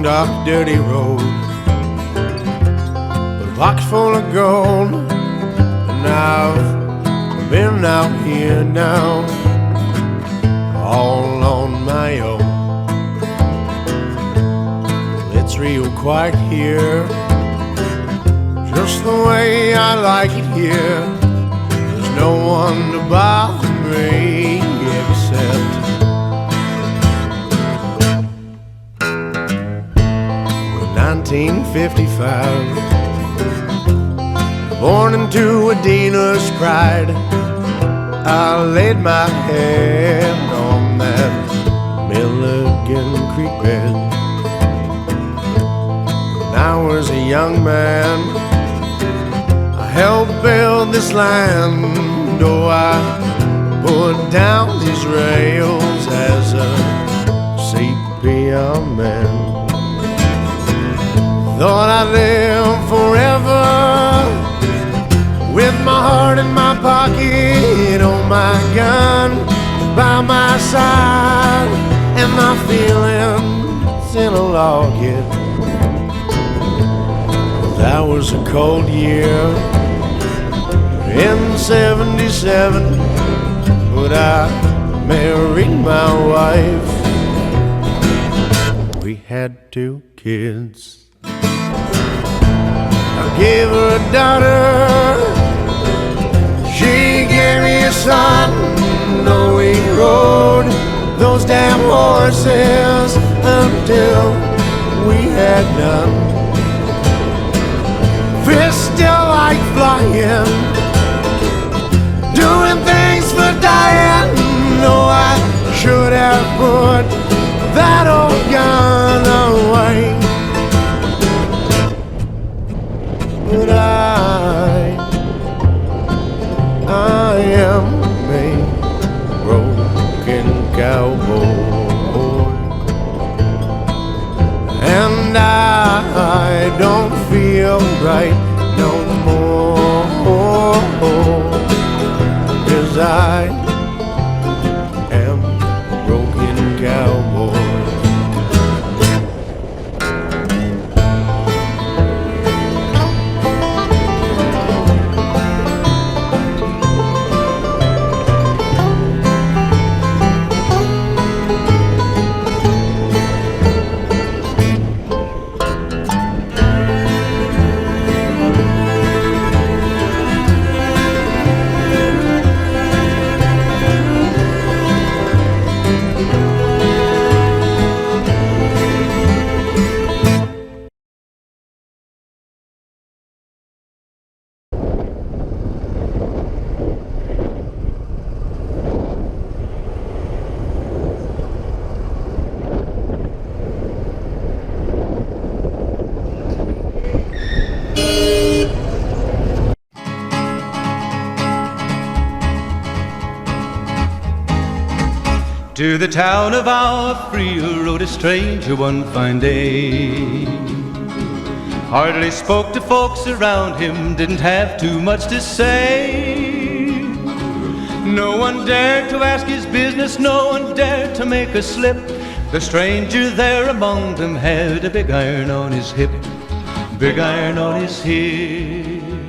dark, dirty road, but a pocket full of gold. And I've been out here now, all on my own. It's real quiet here, just the way I like it here. There's no one to bother me except 1955, born into a dealer's pride. I laid my head on that Milligan Creek bed. When I was a young man, I helped build this land. Oh, I put down these rails as a sepia man. Thought I'd live forever with my heart in my pocket, oh my gun by my side, and my feelings in a locket. That was a cold year in '77, but I married my wife. We had 2 kids. I gave her a daughter, she gave me a son. No, we rode those damn horses until we had none. Fish still like flying, doing things for dying. No, I should have put that old gun away. But I am a broken cowboy, and I don't feel right no more, 'cause I am a broken cowboy. To the town of our Freer rode a stranger one fine day. Hardly spoke to folks around him, didn't have too much to say. No one dared to ask his business, no one dared to make a slip. The stranger there among them had a big iron on his hip, big iron on his hip.